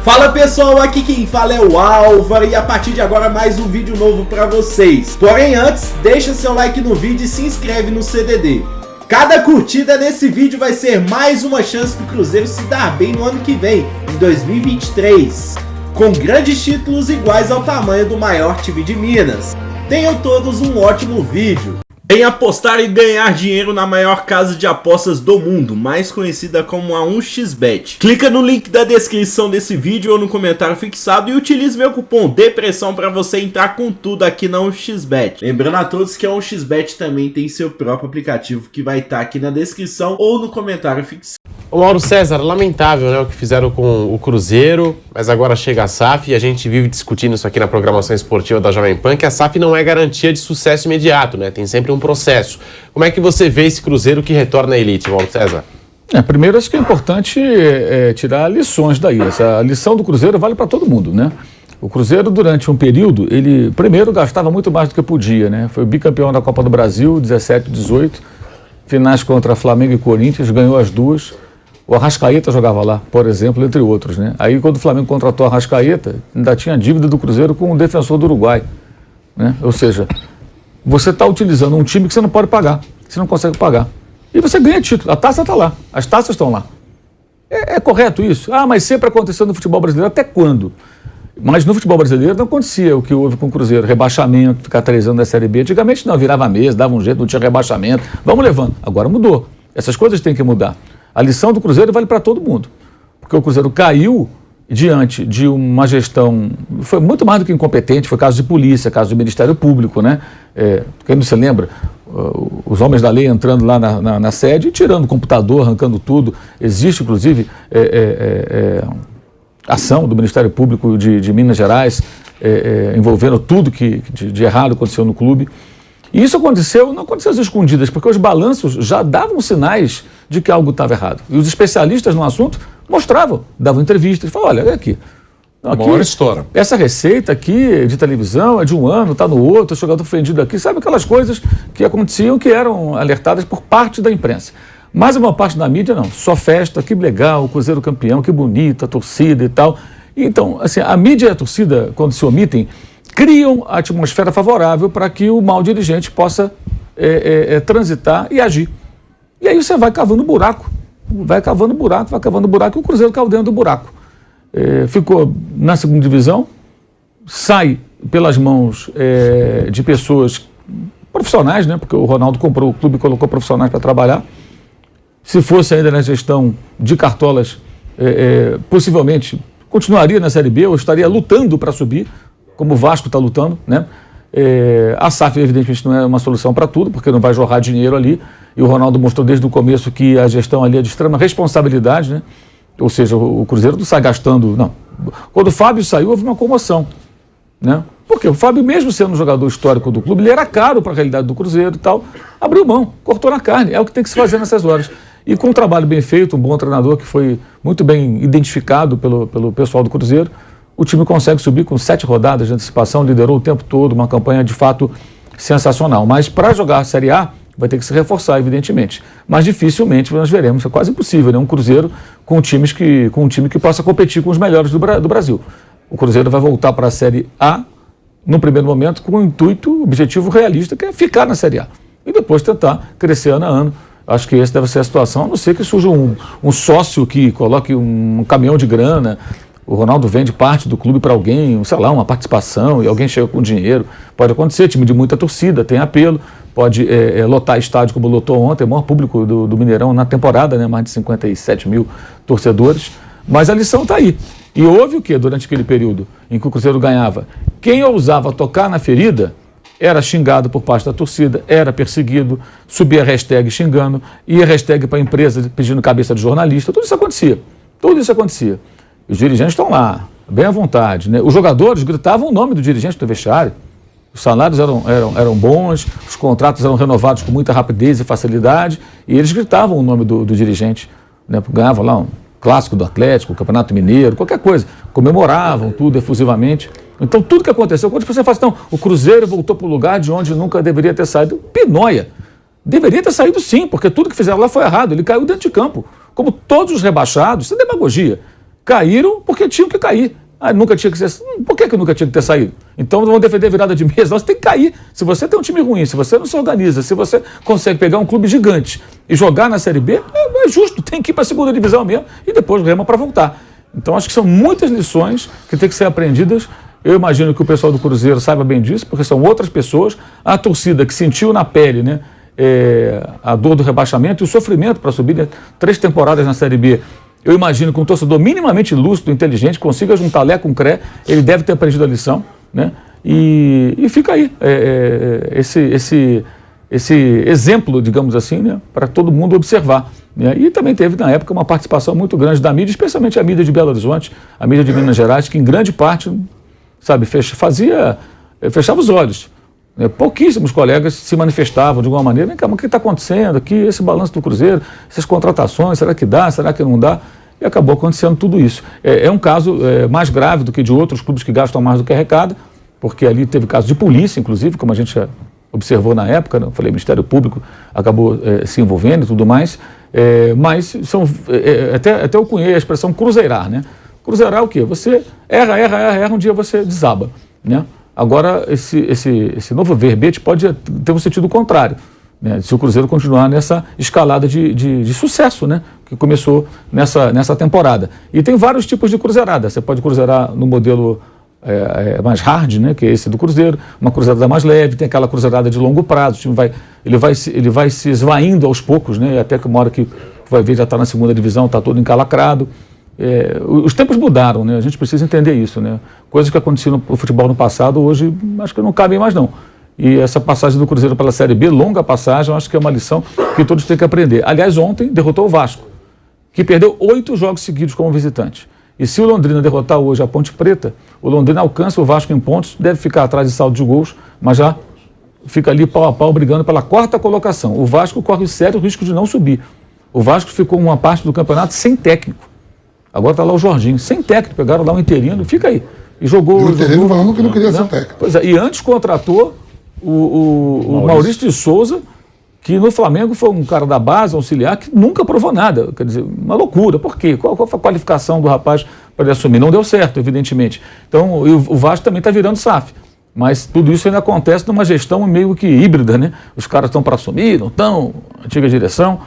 Fala pessoal, aqui quem fala é o Álvaro e a partir de agora mais um vídeo novo pra vocês. Porém antes, deixa seu like no vídeo e se inscreve no CDD. Cada curtida nesse vídeo vai ser mais uma chance do Cruzeiro se dar bem no ano que vem, em 2023, com grandes títulos iguais ao tamanho do maior time de Minas. Tenham todos um ótimo vídeo. Venha apostar e ganhar dinheiro na maior casa de apostas do mundo, mais conhecida como a 1xBet. Clica no link da descrição desse vídeo ou no comentário fixado e utilize meu cupom DEPRESSão para você entrar com tudo aqui na 1xBet. Lembrando a todos que a 1xBet também tem seu próprio aplicativo que vai estar aqui na descrição ou no comentário fixado. Ô Mauro César, lamentável, né, o que fizeram com o Cruzeiro, mas agora chega a SAF e a gente vive discutindo isso aqui na programação esportiva da Jovem Pan, que a SAF não é garantia de sucesso imediato, né, tem sempre um processo. Como é que você vê esse Cruzeiro que retorna à elite, Mauro César? Primeiro acho que é importante tirar lições daí. Essa lição do Cruzeiro vale para todo mundo, né? O Cruzeiro, durante um período, ele primeiro gastava muito mais do que podia, né? Foi bicampeão da Copa do Brasil, 17, 18, finais contra Flamengo e Corinthians, ganhou as duas. O Arrascaeta jogava lá, por exemplo, entre outros, né? Aí quando o Flamengo contratou o Arrascaeta, ainda tinha dívida do Cruzeiro com o defensor do Uruguai, né? Ou seja, você está utilizando um time que você não pode pagar, que você não consegue pagar. E você ganha título, a taça está lá, as taças estão lá. É correto isso? Ah, mas sempre aconteceu no futebol brasileiro, até quando? Mas no futebol brasileiro não acontecia o que houve com o Cruzeiro, rebaixamento, ficar 3 anos na Série B. Antigamente não, virava mesa, dava um jeito, não tinha rebaixamento, vamos levando. Agora mudou, essas coisas têm que mudar. A lição do Cruzeiro vale para todo mundo, porque o Cruzeiro caiu diante de uma gestão, foi muito mais do que incompetente, foi caso de polícia, caso do Ministério Público, né? Quem não se lembra, os homens da lei entrando lá na sede e tirando o computador, arrancando tudo. Existe, inclusive, ação do Ministério Público de Minas Gerais, envolvendo tudo que de errado aconteceu no clube. E isso aconteceu, não aconteceu às escondidas, porque os balanços já davam sinais de que algo estava errado. E os especialistas no assunto mostravam, davam entrevistas, falavam, olha aqui. Aqui, uma hora estoura. Essa receita aqui de televisão é de um ano, está no outro, o jogador ofendido aqui, sabe aquelas coisas que aconteciam que eram alertadas por parte da imprensa. Mas uma parte da mídia não, só festa, que legal, o Cruzeiro campeão, que bonita, a torcida e tal. Então, assim, a mídia e a torcida, quando se omitem, criam a atmosfera favorável para que o mau dirigente possa transitar e agir. E aí você vai cavando buraco, e o Cruzeiro caiu dentro do buraco. Ficou na segunda divisão, sai pelas mãos de pessoas profissionais, né? Porque o Ronaldo comprou o clube e colocou profissionais para trabalhar. Se fosse ainda na gestão de cartolas, possivelmente continuaria na Série B ou estaria lutando para subir, como o Vasco está lutando, né? A SAF, evidentemente, não é uma solução para tudo, porque não vai jorrar dinheiro ali, e o Ronaldo mostrou desde o começo que a gestão ali é de extrema responsabilidade, né? Ou seja, o Cruzeiro não sai gastando, não. Quando o Fábio saiu, houve uma comoção, né? Porque o Fábio, mesmo sendo um jogador histórico do clube, ele era caro para a realidade do Cruzeiro e tal, abriu mão, cortou na carne, é o que tem que se fazer nessas horas. E com um trabalho bem feito, um bom treinador que foi muito bem identificado pelo pessoal do Cruzeiro, o time consegue subir com 7 rodadas de antecipação, liderou o tempo todo, uma campanha de fato sensacional. Mas para jogar a Série A, vai ter que se reforçar, evidentemente. Mas dificilmente nós veremos, é quase impossível, né? Um Cruzeiro com um time que possa competir com os melhores do Brasil. O Cruzeiro vai voltar para a Série A, no primeiro momento, com um intuito, objetivo realista, que é ficar na Série A. E depois tentar crescer ano a ano. Acho que essa deve ser a situação, a não ser que surja um sócio que coloque um caminhão de grana. O Ronaldo vende parte do clube para alguém, sei lá, uma participação, e alguém chega com dinheiro. Pode acontecer, time de muita torcida, tem apelo, pode lotar estádio como lotou ontem, o maior público do Mineirão na temporada, né, mais de 57 mil torcedores. Mas a lição está aí. E houve o quê durante aquele período em que o Cruzeiro ganhava? Quem ousava tocar na ferida era xingado por parte da torcida, era perseguido, subia hashtag xingando, ia hashtag para a empresa pedindo cabeça de jornalista, tudo isso acontecia. Os dirigentes estão lá, bem à vontade, né? Os jogadores gritavam o nome do dirigente do vestiário. Os salários eram bons, os contratos eram renovados com muita rapidez e facilidade, e eles gritavam o nome do dirigente, né? Ganhavam lá um clássico do Atlético, o Campeonato Mineiro, qualquer coisa. Comemoravam tudo efusivamente. Então tudo que aconteceu, quando você fala assim, não, o Cruzeiro voltou para o lugar de onde nunca deveria ter saído, pinóia. Deveria ter saído sim, porque tudo que fizeram lá foi errado, ele caiu dentro de campo. Como todos os rebaixados, isso é demagogia. caíram porque tinham que cair. Nunca tinha que ser. Por que nunca tinha que ter saído? Então vão defender a virada de mesa. Você tem que cair. Se você tem um time ruim, se você não se organiza, se você consegue pegar um clube gigante e jogar na Série B, é justo, tem que ir para a segunda divisão mesmo e depois rema para voltar. Então acho que são muitas lições que tem que ser aprendidas. Eu imagino que o pessoal do Cruzeiro saiba bem disso, porque são outras pessoas. A torcida que sentiu na pele, né, a dor do rebaixamento e o sofrimento para subir, né, 3 temporadas na Série B. Eu imagino que um torcedor minimamente lúcido, inteligente, consiga juntar Lé com Cré, ele deve ter aprendido a lição, né? E fica aí esse exemplo, digamos assim, né, para todo mundo observar. Né? E também teve, na época, uma participação muito grande da mídia, especialmente a mídia de Belo Horizonte, a mídia de Minas Gerais, que em grande parte, sabe, fechava os olhos. Pouquíssimos colegas se manifestavam de alguma maneira. Vem cá, mas o que está acontecendo aqui? Esse balanço do Cruzeiro, essas contratações, será que dá? Será que não dá? E acabou acontecendo tudo isso. É um caso mais grave do que de outros clubes que gastam mais do que arrecada, porque ali teve caso de polícia, inclusive, como a gente já observou na época, né? Eu falei, o Ministério Público acabou se envolvendo e tudo mais, mas são, até eu cunhei a expressão cruzeirar, né? Cruzeirar é o quê? Você erra, um dia você desaba, né? Agora, esse novo verbete pode ter um sentido contrário, né? Se o Cruzeiro continuar nessa escalada de sucesso, né? Que começou nessa temporada. E tem vários tipos de cruzeirada. Você pode cruzeirar no modelo mais hard, né? Que é esse do Cruzeiro, uma cruzeirada mais leve, tem aquela cruzeirada de longo prazo, o time ele vai se esvaindo aos poucos, né? Até que uma hora que vai ver já está na segunda divisão, está todo encalacrado. Os tempos mudaram, né? A gente precisa entender isso, né? Coisas que aconteciam no futebol no passado, hoje acho que não cabem mais não. E essa passagem do Cruzeiro pela Série B, longa passagem, eu acho que é uma lição que todos têm que aprender. Aliás, ontem derrotou o Vasco, que perdeu 8 jogos seguidos como visitante. E se o Londrina derrotar hoje a Ponte Preta, o Londrina alcança o Vasco em pontos, deve ficar atrás de saldo de gols, mas já fica ali pau a pau brigando pela 4ª colocação. O Vasco corre sério risco de não subir. O Vasco ficou uma parte do campeonato sem técnico. Agora está lá o Jorginho, sem técnico, pegaram lá um interino, fica aí. E jogou. O interino falando que não queria ser técnico. Pois é, e antes contratou o Maurício de Souza, que no Flamengo foi um cara da base, auxiliar, que nunca provou nada. Quer dizer, uma loucura. Por quê? Qual foi a qualificação do rapaz para ele assumir? Não deu certo, evidentemente. Então, o Vasco também está virando SAF. Mas tudo isso ainda acontece numa gestão meio que híbrida, né? Os caras estão para assumir, não estão, antiga direção.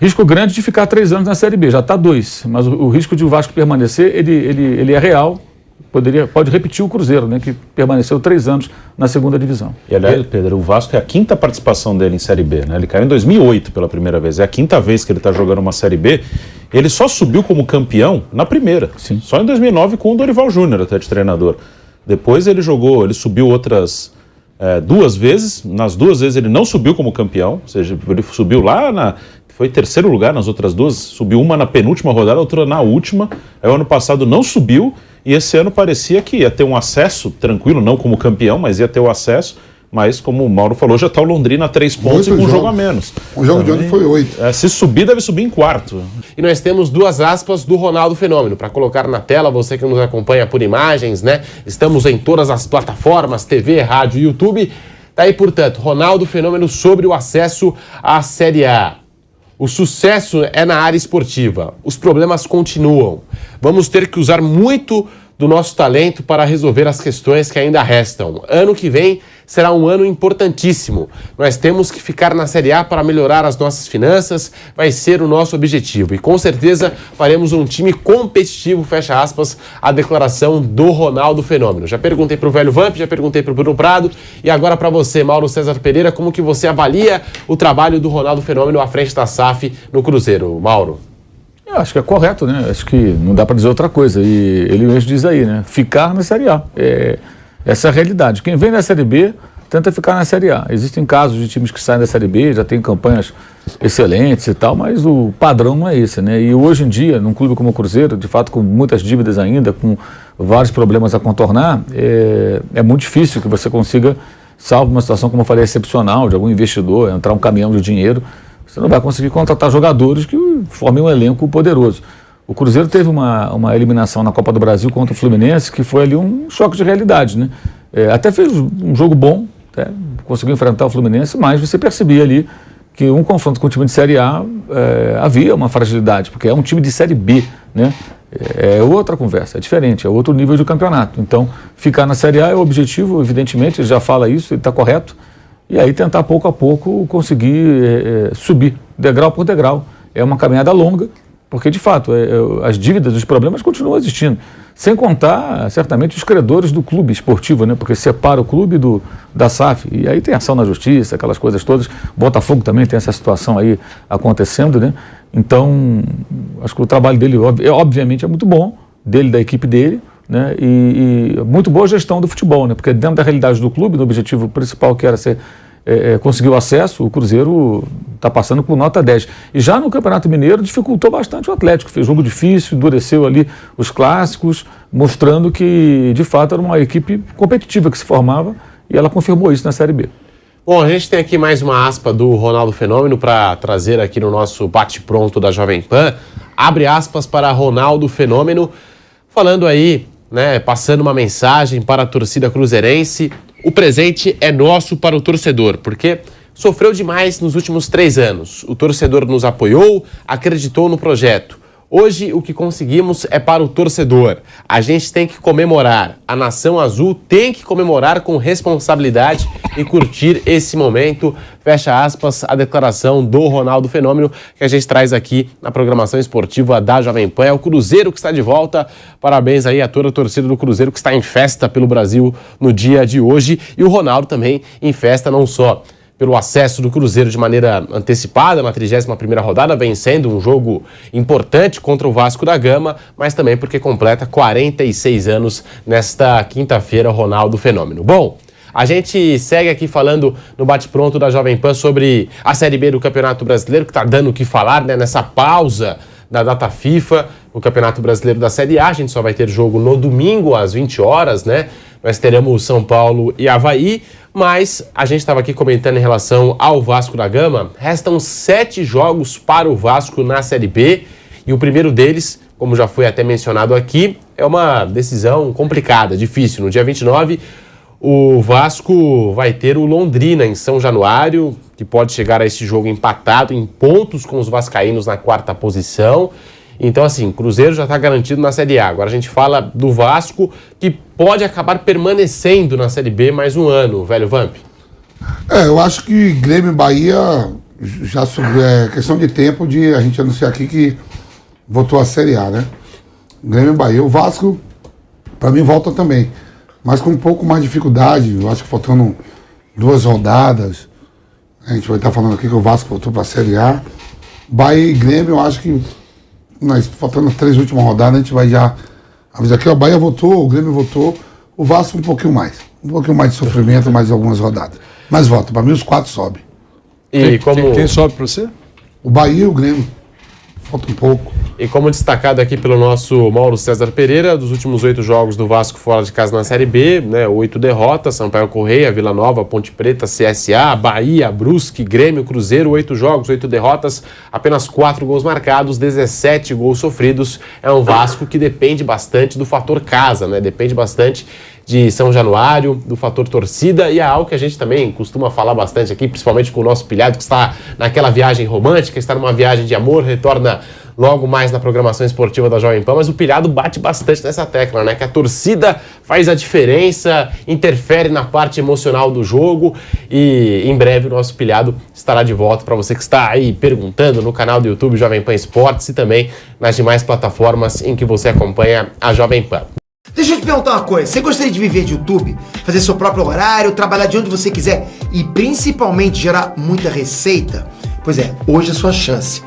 Risco grande de ficar 3 anos na Série B, já está 2, mas o risco de o Vasco permanecer, ele é real, pode repetir o Cruzeiro, né, que permaneceu 3 anos na segunda divisão. E aliás, Pedro, o Vasco é a 5ª participação dele em Série B, né? Ele caiu em 2008 pela primeira vez, é a 5ª vez que ele está jogando uma Série B. Ele só subiu como campeão na primeira, sim, só em 2009 com o Dorival Júnior até de treinador. Depois ele subiu outras 2 vezes, nas 2 vezes ele não subiu como campeão, ou seja, ele subiu lá foi 3º lugar nas outras 2, subiu uma na penúltima rodada, outra na última. Aí o ano passado não subiu e esse ano parecia que ia ter um acesso tranquilo, não como campeão, mas ia ter o acesso. Mas como o Mauro falou, já está o Londrina a 3 pontos e com um jogo a menos. O jogo de ontem foi 8. Se subir, deve subir em 4º. E nós temos 2 aspas do Ronaldo Fenômeno para colocar na tela, você que nos acompanha por imagens, né? Estamos em todas as plataformas, TV, rádio, YouTube. Tá aí, portanto, Ronaldo Fenômeno sobre o acesso à Série A. O sucesso é na área esportiva, os problemas continuam. Vamos ter que usar muito do nosso talento para resolver as questões que ainda restam. Ano que vem será um ano importantíssimo. Nós temos que ficar na Série A para melhorar as nossas finanças, vai ser o nosso objetivo. E com certeza faremos um time competitivo, fecha aspas, a declaração do Ronaldo Fenômeno. Já perguntei para o Velho Vamp, já perguntei para o Bruno Prado e agora para você, Mauro César Pereira, como que você avalia o trabalho do Ronaldo Fenômeno à frente da SAF no Cruzeiro, Mauro? Eu acho que é correto, né? Acho que não dá para dizer outra coisa. E ele mesmo diz aí, né? Ficar na Série A. Essa é a realidade. Quem vem na Série B tenta ficar na Série A. Existem casos de times que saem da Série B, já tem campanhas excelentes e tal, mas o padrão não é esse, né? E hoje em dia, num clube como o Cruzeiro, de fato com muitas dívidas ainda, com vários problemas a contornar, é muito difícil que você consiga, salvo uma situação, como eu falei, excepcional, de algum investidor, entrar um caminhão de dinheiro, você não vai conseguir contratar jogadores que formem um elenco poderoso. O Cruzeiro teve uma eliminação na Copa do Brasil contra o Fluminense, que foi ali um choque de realidade, né? Até fez um jogo bom, conseguiu enfrentar o Fluminense, mas você percebia ali que um confronto com o time de Série A havia uma fragilidade, porque é um time de Série B, né? é outra conversa, é diferente, é outro nível de campeonato. Então, ficar na Série A é o objetivo, evidentemente, ele já fala isso, ele está correto, e aí tentar pouco a pouco conseguir subir, degrau por degrau. É uma caminhada longa, porque de fato as dívidas, os problemas continuam existindo. Sem contar, certamente, os credores do clube esportivo, né? Porque separa o clube da SAF, e aí tem ação na justiça, aquelas coisas todas. Botafogo também tem essa situação aí acontecendo, né? Então, acho que o trabalho dele, obviamente, é muito bom, dele, da equipe dele, né? E muito boa gestão do futebol, né? Porque dentro da realidade do clube, no objetivo principal que era conseguir o acesso, o Cruzeiro está passando por nota 10. E já no Campeonato Mineiro dificultou bastante o Atlético, fez jogo difícil, endureceu ali os clássicos, mostrando que de fato era uma equipe competitiva que se formava, e ela confirmou isso na Série B. Bom, a gente tem aqui mais uma aspa do Ronaldo Fenômeno para trazer aqui no nosso bate-pronto da Jovem Pan. Abre aspas para Ronaldo Fenômeno, falando aí, né, passando uma mensagem para a torcida cruzeirense. O presente é nosso para o torcedor, porque sofreu demais nos últimos 3 anos. O torcedor nos apoiou, acreditou no projeto. Hoje, o que conseguimos é para o torcedor. A gente tem que comemorar. A Nação Azul tem que comemorar com responsabilidade e curtir esse momento. Fecha aspas, a declaração do Ronaldo Fenômeno, que a gente traz aqui na programação esportiva da Jovem Pan. É o Cruzeiro que está de volta. Parabéns aí a toda a torcida do Cruzeiro que está em festa pelo Brasil no dia de hoje. E o Ronaldo também em festa, não só pelo acesso do Cruzeiro de maneira antecipada na 31ª rodada, vencendo um jogo importante contra o Vasco da Gama, mas também porque completa 46 anos nesta quinta-feira, Ronaldo Fenômeno. Bom, a gente segue aqui falando no bate-pronto da Jovem Pan sobre a Série B do Campeonato Brasileiro, que está dando o que falar, né, nessa pausa da data FIFA no Campeonato Brasileiro da Série A. A gente só vai ter jogo no domingo às 20 horas, né? Nós teremos São Paulo e Avaí, mas a gente estava aqui comentando em relação ao Vasco da Gama. Restam 7 jogos para o Vasco na Série B, e o primeiro deles, como já foi até mencionado aqui, é uma decisão complicada, difícil. No dia 29, o Vasco vai ter o Londrina em São Januário, que pode chegar a esse jogo empatado em pontos com os vascaínos na 4ª posição. Então, assim, o Cruzeiro já está garantido na Série A. Agora a gente fala do Vasco, que pode acabar permanecendo na Série B mais um ano, velho Vamp. Eu acho que Grêmio e Bahia já é questão de tempo de a gente anunciar aqui que voltou a Série A, né? Grêmio e Bahia. O Vasco, para mim, volta também, mas com um pouco mais de dificuldade. Eu acho que faltando 2 rodadas. A gente vai estar falando aqui que o Vasco voltou para a Série A. Bahia e Grêmio, eu acho que faltando as 3 últimas rodadas, a gente vai já avisar aqui, o Bahia votou, o Grêmio votou, o Vasco um pouquinho mais de sofrimento, mais algumas rodadas. Mas volta, para mim os 4 sobem. E quem sobe para você? O Bahia e o Grêmio. Falta um pouco. E como destacado aqui pelo nosso Mauro César Pereira, dos últimos 8 jogos do Vasco fora de casa na Série B, né, 8 derrotas, Sampaio Correia, Vila Nova, Ponte Preta, CSA, Bahia, Brusque, Grêmio, Cruzeiro, 8 jogos, 8 derrotas, apenas 4 gols marcados, 17 gols sofridos. É um Vasco que depende bastante do fator casa, né, depende bastante de São Januário, do fator torcida, e é algo que a gente também costuma falar bastante aqui, principalmente com o nosso pilhado, que está naquela viagem romântica, está numa viagem de amor, retorna logo mais na programação esportiva da Jovem Pan, mas o pilhado bate bastante nessa tecla, né? Que a torcida faz a diferença, interfere na parte emocional do jogo, e em breve o nosso pilhado estará de volta para você que está aí perguntando no canal do YouTube Jovem Pan Esportes e também nas demais plataformas em que você acompanha a Jovem Pan. Deixa eu te perguntar uma coisa, você gostaria de viver de YouTube, fazer seu próprio horário, trabalhar de onde você quiser e principalmente gerar muita receita? Pois é, hoje é a sua chance.